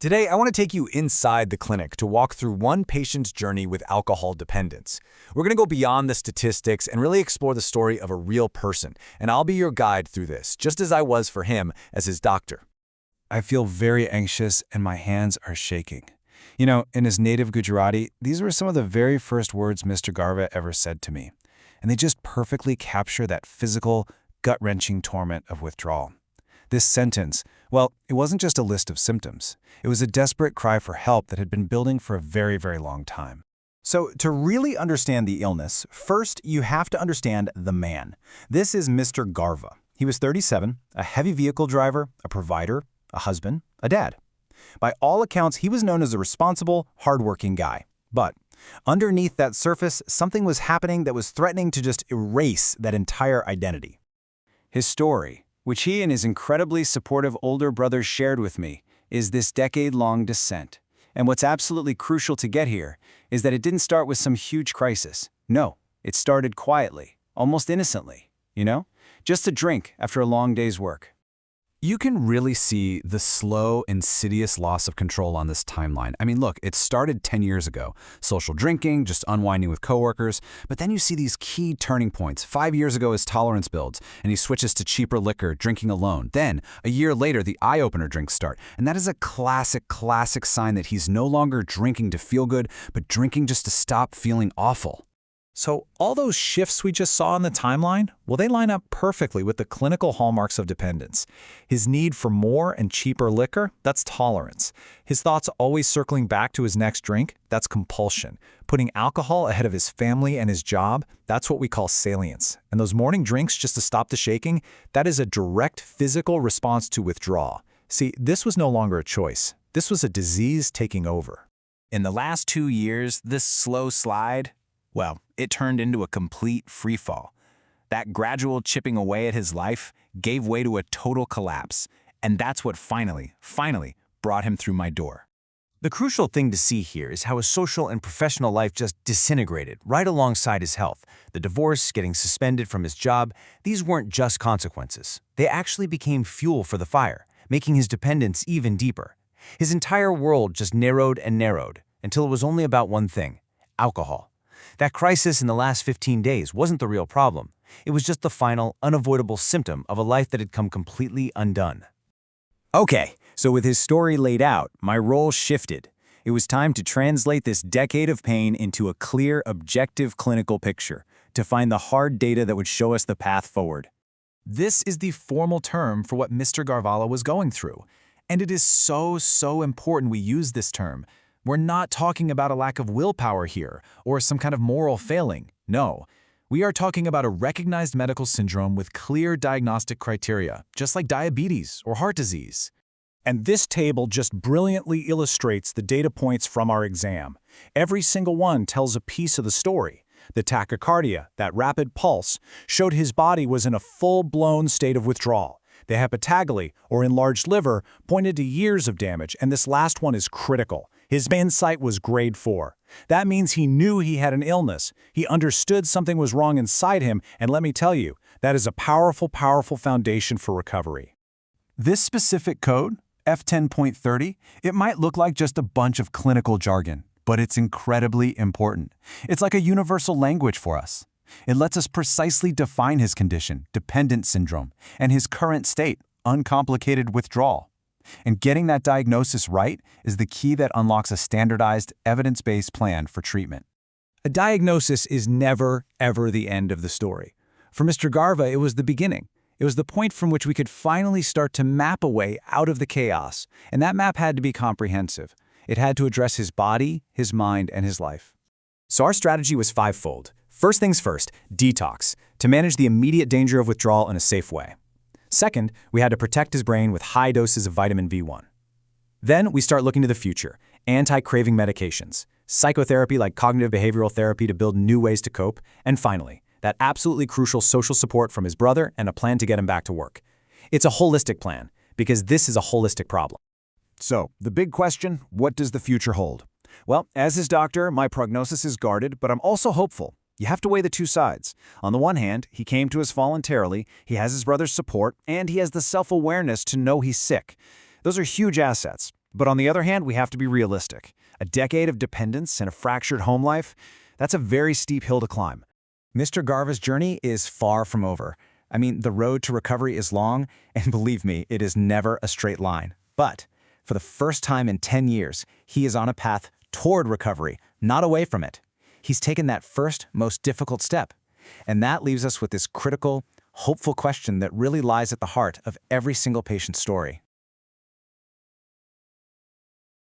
Today, I want to take you inside the clinic to walk through one patient's journey with alcohol dependence. We're going to go beyond the statistics and really explore the story of a real person, and I'll be your guide through this, just as I was for him as his doctor. I feel very anxious and my hands are shaking. You know, in his native Gujarati, these were some of the very first words Mr. Garva ever said to me, and they just perfectly capture that physical, gut-wrenching torment of withdrawal. This sentence, well, it wasn't just a list of symptoms. It was a desperate cry for help that had been building for a very, very long time. So, to really understand the illness, first you have to understand the man. This is Mr. Garva. He was 37, a heavy vehicle driver, a provider, a husband, a dad. By all accounts, he was known as a responsible, hardworking guy. But underneath that surface, something was happening that was threatening to just erase that entire identity. His story, which he and his incredibly supportive older brother shared with me, is this decade-long descent. And what's absolutely crucial to get here is that it didn't start with some huge crisis. No, it started quietly, almost innocently, just a drink after a long day's work. You can really see the slow, insidious loss of control on this timeline. I mean, look, it started 10 years ago. Social drinking, just unwinding with coworkers. But then you see these key turning points. 5 years ago, his tolerance builds, and he switches to cheaper liquor, drinking alone. Then, a year later, the eye-opener drinks start. And that is a classic sign that he's no longer drinking to feel good, but drinking just to stop feeling awful. So all those shifts we just saw in the timeline, well, they line up perfectly with the clinical hallmarks of dependence. His need for more and cheaper liquor, that's tolerance. His thoughts always circling back to his next drink, that's compulsion. Putting alcohol ahead of his family and his job, that's what we call salience. And those morning drinks just to stop the shaking, that is a direct physical response to withdrawal. See, this was no longer a choice. This was a disease taking over. In the last 2 years, this slow slide, well, it turned into a complete freefall. That gradual chipping away at his life gave way to a total collapse, and that's what finally brought him through my door. The crucial thing to see here is how his social and professional life just disintegrated right alongside his health. The divorce, getting suspended from his job, these weren't just consequences. They actually became fuel for the fire, making his dependence even deeper. His entire world just narrowed and narrowed until it was only about one thing: alcohol. That crisis in the last 15 days wasn't the real problem. It was just the final, unavoidable symptom of a life that had come completely undone. Okay, so with his story laid out, my role shifted. It was time to translate this decade of pain into a clear, objective clinical picture, to find the hard data that would show us the path forward. This is the formal term for what Mr. Garvala was going through. And it is so important we use this term. We're not talking about a lack of willpower here, or some kind of moral failing. No, we are talking about a recognized medical syndrome with clear diagnostic criteria, just like diabetes or heart disease. And this table just brilliantly illustrates the data points from our exam. Every single one tells a piece of the story. The tachycardia, that rapid pulse, showed his body was in a full-blown state of withdrawal. The hepatomegaly, or enlarged liver, pointed to years of damage, and this last one is critical. His insight was grade 4. That means he knew he had an illness. He understood something was wrong inside him, and let me tell you, that is a powerful foundation for recovery. This specific code, F10.30, it might look like just a bunch of clinical jargon, but it's incredibly important. It's like a universal language for us. It lets us precisely define his condition, dependent syndrome, and his current state, uncomplicated withdrawal. And getting that diagnosis right is the key that unlocks a standardized, evidence-based plan for treatment. A diagnosis is never, ever the end of the story. For Mr. Garva, it was the beginning. It was the point from which we could finally start to map a way out of the chaos, and that map had to be comprehensive. It had to address his body, his mind, and his life. So our strategy was fivefold. First things first, detox, to manage the immediate danger of withdrawal in a safe way. Second, we had to protect his brain with high doses of vitamin B1. Then we start looking to the future, anti-craving medications, psychotherapy like cognitive behavioral therapy to build new ways to cope, and finally, that absolutely crucial social support from his brother and a plan to get him back to work. It's a holistic plan, because this is a holistic problem. So, the big question, what does the future hold? Well, as his doctor, my prognosis is guarded, but I'm also hopeful. You have to weigh the two sides. On the one hand, he came to us voluntarily, he has his brother's support, and he has the self-awareness to know he's sick. Those are huge assets. But on the other hand, we have to be realistic. A decade of dependence and a fractured home life, that's a very steep hill to climb. Mr. Garva's journey is far from over. I mean, the road to recovery is long, and believe me, it is never a straight line. But for the first time in 10 years, he is on a path toward recovery, not away from it. He's taken that first, most difficult step. And that leaves us with this critical, hopeful question that really lies at the heart of every single patient's story.